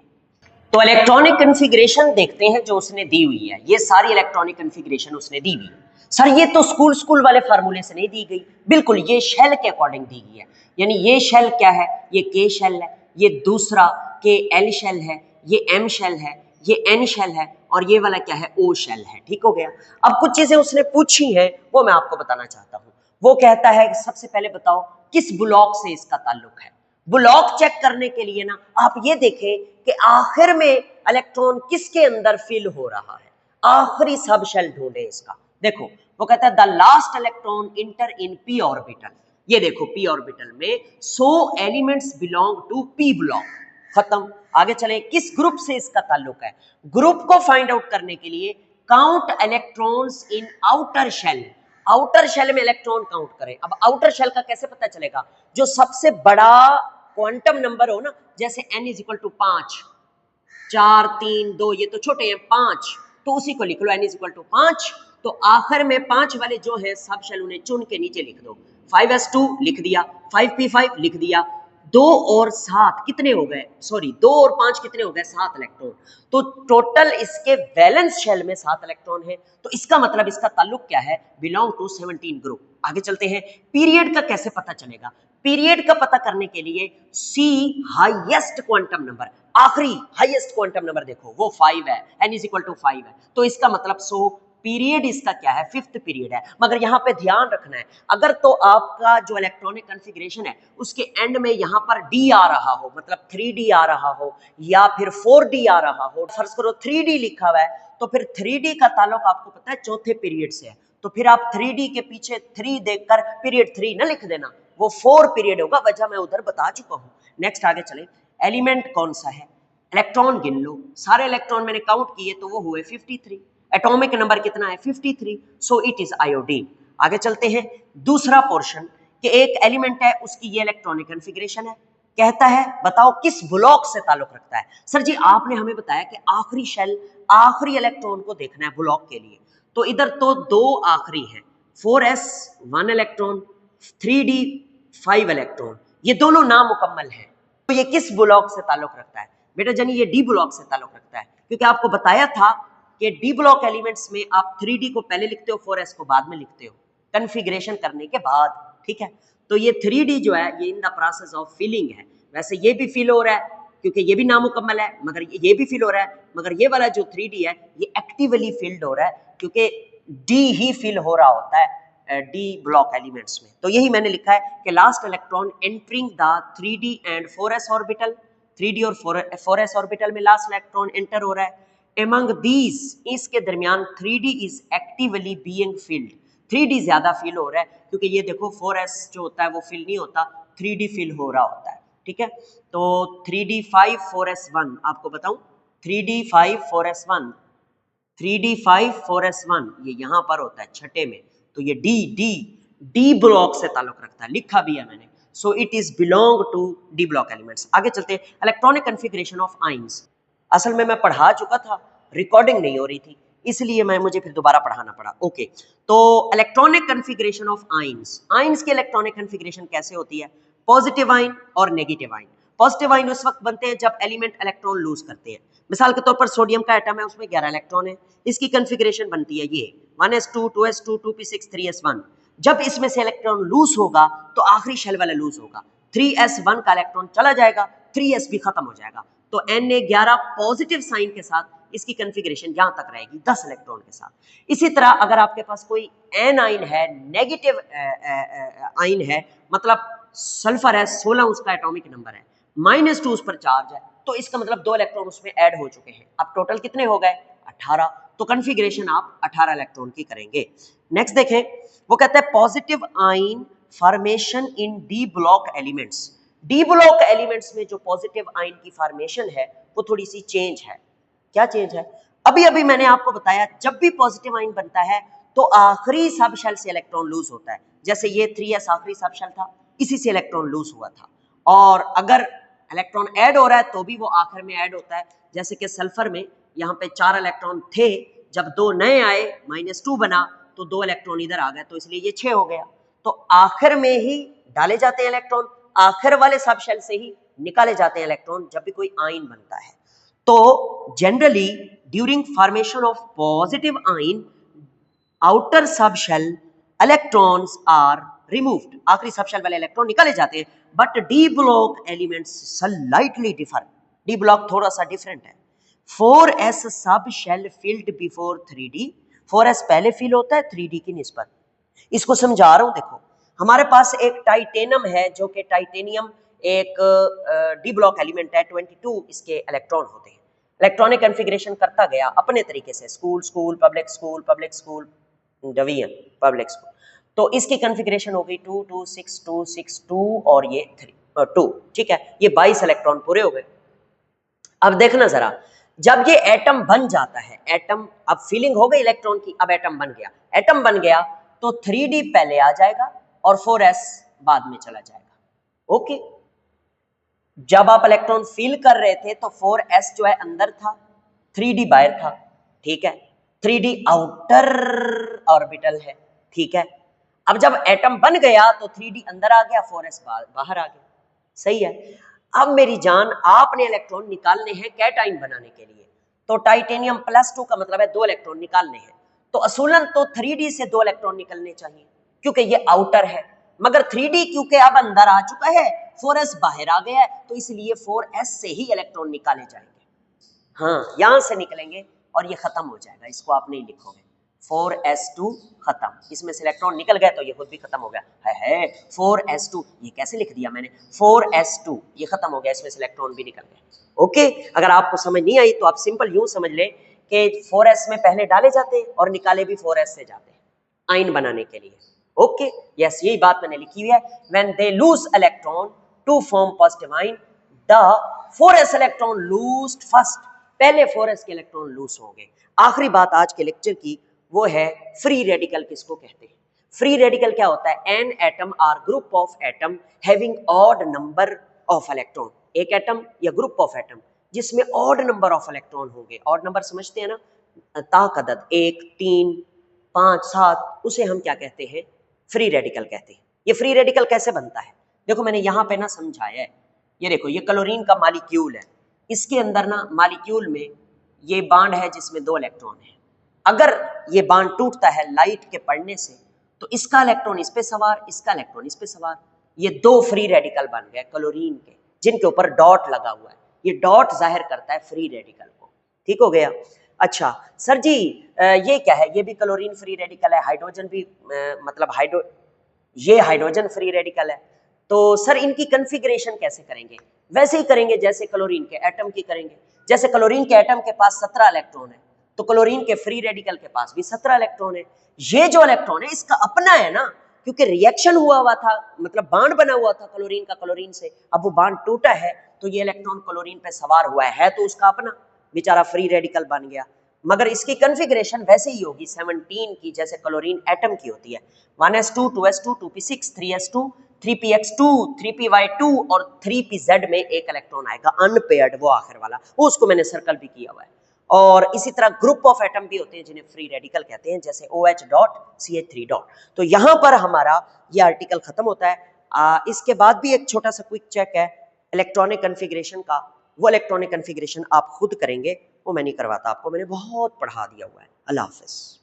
S1: तो इलेक्ट्रॉनिक कॉन्फ़िगरेशन देखते हैं जो उसने दी हुई है। ये सारी इलेक्ट्रॉनिक कॉन्फ़िगरेशन उसने दी हुई है। सर ये तो स्कूल वाले फार्मूले से नहीं दी गई, बिल्कुल ये शेल के अकॉर्डिंग दी गई है। यानी ये शेल क्या है, ये के शेल है, ये दूसरा के एल शेल है, ये एम शेल है, ये एन शेल है, और ये वाला क्या है, ओ शेल है। ठीक हो गया। अब कुछ चीजें उसने पूछी हैं वो मैं आपको बताना चाहता हूं। वो कहता है सबसे पहले बताओ किस ब्लॉक से इसका ताल्लुक है। ब्लॉक चेक करने के लिए ना आप ये देखें कि आखिर में इलेक्ट्रॉन किसके अंदर फिल हो रहा है, आखिरी सब शेल ढूंढे इसका। देखो वो कहता है the last electron enter in P orbital. ये देखो पी ऑर्बिटल में 100 elements belong to P block. खत्म। आगे चले, किस ग्रुप से इसका ताल्लुक है। ग्रुप को फाइंड आउट करने के लिए count electrons in outer shell. Outer shell में इलेक्ट्रॉन काउंट करें। अब आउटर शेल का कैसे पता चलेगा, जो सबसे बड़ा क्वांटम नंबर हो ना, जैसे n इज इक्वल टू 5, 4, 3, 2, ये तो छोटे हैं, 5, तो उसी को लिख लो n इज इक्वल टू 5। तो आखिर में 5 वाले जो है सब शेल उन्हें चुन के नीचे लिख दो। 5s2 लिख दिया, 5p5 लिख दिया। 2 और 7 कितने हो गए, सॉरी 2 और 5 कितने हो गए, 7 इलेक्ट्रॉन। तो टोटल इसके वैलेंस शेल में 7 इलेक्ट्रॉन है। तो इसका मतलब इसका ताल्लुक क्या है, बिलोंग टू 17 ग्रुप। आगे चलते हैं, पीरियड का कैसे पता चलेगा। पीरियड का पता करने के लिए सी हाईएस्ट क्वांटम नंबर, आखिरी हाईएस्ट क्वांटम नंबर देखो वो 5 है, n इज इक्वल टू 5 है। तो इसका मतलब 100 पीरियड इसका क्या है, 5th पीरियड है। मगर यहां पे ध्यान रखना है, अगर तो आपका जो इलेक्ट्रॉनिक कॉन्फ़िगरेशन है उसके एंड में यहां पर d आ रहा हो, मतलब 3d आ रहा हो या फिर 4d आ रहा हो, फर्ज करो 3d लिखा हुआ है, तो फिर 3d का ताल्लुक आपको पता है चौथे पीरियड से है। तो फिर आप 3d के पीछे 3 देखकर पीरियड 3 ना लिख देना, वो 4 पीरियड होगा, वजह मैं उधर बता चुका हूं। नेक्स्ट आगे चले, एलिमेंट कौन सा है, इलेक्ट्रॉन गिन लो। सारे इलेक्ट्रॉन मैंने काउंट किए तो वो हुए 53। एटॉमिक नंबर कितना है, 53, सो इट इज आयोडीन। आगे चलते हैं, दूसरा पोर्शन कि एक एलिमेंट है उसकी ये इलेक्ट्रॉनिक कॉन्फ़िगरेशन है। कहता है बताओ किस ब्लॉक से ताल्लुक रखता है। सर जी आपने हमें बताया कि आखिरी शेल, आखिरी इलेक्ट्रॉन को देखना है ब्लॉक के लिए, तो इधर तो 2 आखिरी हैं, 4s 1 इलेक्ट्रॉन, 3d 5 इलेक्ट्रॉन, ये दोनों नामुकम्मल हैं। तो ये किस ब्लॉक से ताल्लुक रखता है, बेटा जानी ये डी ब्लॉक से ताल्लुक रखता है, क्योंकि आपको बताया था कि डी ब्लॉक एलिमेंट्स में आप 3d को पहले लिखते हो, 4s को बाद में लिखते हो कॉन्फ़िगरेशन करने के बाद। ठीक है, तो ये 3d जो है ये in the process of filling है। वैसे ये भी फिल हो रहा है क्योंकि ये भी नामुकम्मल है, मगर ये भी फिल हो रहा है, मगर ये वाला जो 3d है ये एक्टिवली फिल्ड हो रहा है, क्योंकि डी ही फिल हो रहा होता है डी ब्लॉक एलिमेंट्स में। तो यही मैंने लिखा है कि last electron entering the 3d and 4s orbital, 3d और 4s ऑर्बिटल में लास्ट इलेक्ट्रॉन एंटर हो रहा है। Among these, इसके दरमियान 3d is actively being filled, 3d ज्यादा फिल हो रहा है, क्योंकि ये देखो 4s जो होता है वो फिल नहीं होता, 3d फिल हो रहा होता है। ठीक है, तो 3d 5 4s1 आपको बताऊं, 3d 5 4s1, 3d 5 4s1 ये यहां पर होता है छठे में, तो ये डी ब्लॉक से ताल्लुक रखता है, लिखा भी है मैंने। So it is belong to D block elements. आगे चलते हैं, इलेक्ट्रॉनिक कॉन्फ़िगरेशन ऑफ आइंस। असल में मैं पढ़ा चुका था, रिकॉर्डिंग नहीं हो रही थी, इसलिए मुझे फिर दोबारा पढ़ाना पड़ा। ओके, तो electronic configuration of ions. Ions की इलेक्ट्रॉनिक कॉन्फ़िगरेशन कैसे होती है, पॉजिटिव आइन और नेगेटिव आइन। पॉजिटिव आइन उस वक्त बनते हैं जब एलिमेंट इलेक्ट्रॉन लूज करते हैं। मिसाल के तौर पर सोडियम का एटम है, उसमें 11 इलेक्ट्रॉन है, इसकी कॉन्फ़िगरेशन बनती है ये 1s2 2s2 2p6 3s1। जब इसमें से इलेक्ट्रॉन लूज होगा तो आखिरी शेल वाला लूज होगा, 3s1 का इलेक्ट्रॉन चला जाएगा, 3s भी खत्म हो जाएगा, तो Na11 पॉजिटिव साइन के साथ इसकी कॉन्फ़िगरेशन यहां तक रहेगी 10 इलेक्ट्रॉन के साथ। इसी तरह अगर आपके पास कोई एन आइन है, नेगेटिव आइन है, मतलब सल्फर है, 16 उसका एटॉमिक नंबर है, -2 उस पर चार्ज है, तो इसका मतलब 2 इलेक्ट्रॉन उसमें ऐड हो चुके हैं। अब टोटल कितने हो गए? 18। तो कन्फिग्रेशन आप 18 इलेक्ट्रॉन की करेंगे। नेक्स्ट देखें, वो कहता है पॉजिटिव आयन फॉर्मेशन इन D block elements. D block elements में जो पॉजिटिव आयन की फॉर्मेशन है वो थोड़ी सी चेंज है। क्या चेंज है? अभी अभी मैंने आपको बताया जब भी पॉजिटिव आयन बनता है तो आखिरी सब शेल से इलेक्ट्रॉन लूज होता है। जैसे ये 3s आखिरी सब शेल था, इसी से इलेक्ट्रॉन लूज हुआ था। और अगर इलेक्ट्रॉन ऐड हो रहा है तो भी वो आखिर में ऐड होता है। जैसे कि सल्फर में यहाँ पे 4 इलेक्ट्रॉन थे, जब 2 नए आए -2 बना तो 2 इलेक्ट्रॉन इधर आ गए, तो इसलिए ये 6 हो गया। तो आखिर में ही डाले जाते हैं इलेक्ट्रॉन, आखिर वाले सब शेल से ही निकाले जाते हैं इलेक्ट्रॉन जब भी कोई आयन बनता है। तो generally during formation of positive ion outer sub shell electrons are removed, आखिरी सब शेल वाले इलेक्ट्रॉन निकाले जाते हैं। But D block elements slightly differ, D block थोड़ा सा डिफरेंट है। 4s सब shell field before 3d, 4s पहले फिल होता है 3d की निस्बत। इसको समझा रहा हूं, देखो हमारे पास एक टाइटेनियम है जो कि टाइटेनियम एक डी ब्लॉक एलिमेंट है, 22 इसके इलेक्ट्रॉन होते हैं। इलेक्ट्रॉनिक कॉन्फ़िगरेशन करता गया अपने तरीके से, school school public school public school division public school, तो इसकी कॉन्फ़िगरेशन हो गई 2 2 6 2 6 2 और ये 2, ठीक है, ये 22 इलेक्ट्रॉन पूरे हो गए। अब देखना जरा, जब ये एटम बन जाता है, एटम अब फिलिंग हो गई इलेक्ट्रॉन की, अब एटम बन गया, एटम बन गया तो 3d पहले आ जाएगा और 4s बाद में चला जाएगा। ओके, जब आप इलेक्ट्रॉन फिल कर रहे थे तो 4s जो है अंदर था, 3d बाहर था, ठीक है, 3d आउटर ऑर्बिटल है, ठीक है। अब जब एटम बन गया तो 3d अंदर आ गया, 4s बाहर आ गया, सही है। अब मेरी जान, आपने इलेक्ट्रॉन निकालने हैं कैटाइन बनाने के लिए, तो टाइटेनियम +2 का मतलब है 2 इलेक्ट्रॉन निकालने हैं, तो असूलन तो 3d से 2 इलेक्ट्रॉन निकलने चाहिए क्योंकि ये आउटर है, मगर 3d क्योंकि अब अंदर आ चुका है, 4s बाहर आ गया है, तो इसलिए 4s से ही इलेक्ट्रॉन निकाले जाएंगे। हाँ, यहां से निकलेंगे और ये खत्म हो जाएगा, इसको आप नहीं लिखोगे, 4s2 खत्म, इसमें से इलेक्ट्रॉन निकल गए तो ये खुद भी खत्म हो गया है 4s2, ये कैसे लिख दिया मैंने, 4s2 ये खत्म हो गया, इसमें से इलेक्ट्रॉन भी निकल गए। ओके, अगर आपको समझ नहीं आई तो आप सिंपल यूं समझ ले कि 4s में पहले डाले जाते हैं और निकाले भी 4s से जाते हैं आयन बनाने के लिए। ओके, यस, यही बात मैंने लिखी हुई है, when they lose electron to form positive ion the 4s electron losed first, पहले 4s के इलेक्ट्रॉन लूज होंगे। आखिरी बात आज के लेक्चर की वो है फ्री रेडिकल किसको कहते हैं। फ्री रेडिकल क्या होता है? An atom or group of atom having odd number of electron, एक एटम या ग्रुप ऑफ एटम जिसमें ऑड नंबर ऑफ इलेक्ट्रॉन होंगे। ऑड नंबर समझते हैं ना, ताकदद 1 3 5 7, उसे हम क्या कहते हैं? फ्री रेडिकल कहते हैं। ये फ्री रेडिकल कैसे बनता है? देखो मैंने यहाँ पे ना समझाया है, ये देखो ये क्लोरीन का मॉलिक्यूल है, इसके अंदर ना मॉलिक्यूल में ये बांड है जिसमें 2 इलेक्ट्रॉन है। अगर ये बांड टूटता है लाइट के पड़ने से तो इसका इलेक्ट्रॉन इस पे सवार, इसका इलेक्ट्रॉन इस पे सवार, ये 2 फ्री रेडिकल बन गए क्लोरीन के, जिनके ऊपर डॉट लगा हुआ है। ये डॉट जाहिर करता है फ्री रेडिकल को, ठीक हो गया। अच्छा सर जी, ये क्या है? ये भी क्लोरीन फ्री रेडिकल है, हाइड्रोजन भी मतलब ये हाइड्रोजन फ्री रेडिकल है। तो सर इनकी कॉन्फ़िगरेशन कैसे करेंगे? वैसे ही करेंगे जैसे क्लोरीन के एटम की करेंगे। जैसे क्लोरीन के एटम के पास 17 इलेक्ट्रॉन है, तो क्लोरीन के फ्री रेडिकल के पास भी 17 इलेक्ट्रॉन है। ये जो इलेक्ट्रॉन है इसका अपना है ना, क्योंकि रिएक्शन हुआ था, मतलब बांड बना हुआ था क्लोरीन का क्लोरीन से, अब वो बांड टूटा है तो ये इलेक्ट्रॉन क्लोरीन पे सवार हुआ है तो उसका अपना, बेचारा फ्री रेडिकल बन गया। मगर इसकी कॉन्फ़िगरेशन वैसे ही होगी 17 की, जैसे क्लोरीन एटम की होती है, 1s2 2s2 2p6 3s2 3px2 3py2 और 3pz में एक इलेक्ट्रॉन आएगा अनपेयर्ड, वो आखिर वाला, वो उसको मैंने सर्कल भी किया हुआ है। और इसी तरह ग्रुप ऑफ एटम भी होते हैं जिन्हें फ्री रेडिकल कहते हैं, जैसे OH डॉट CH3 डॉट। तो यहाँ पर हमारा ये आर्टिकल खत्म होता है। इसके बाद भी एक छोटा सा क्विक चेक है इलेक्ट्रॉनिक कॉन्फ़िगरेशन का, वो इलेक्ट्रॉनिक कॉन्फ़िगरेशन आप खुद करेंगे, वो मैं नहीं करवाता आपको, मैंने बहुत पढ़ा दिया हुआ है। अल्लाह हाफ़िज़।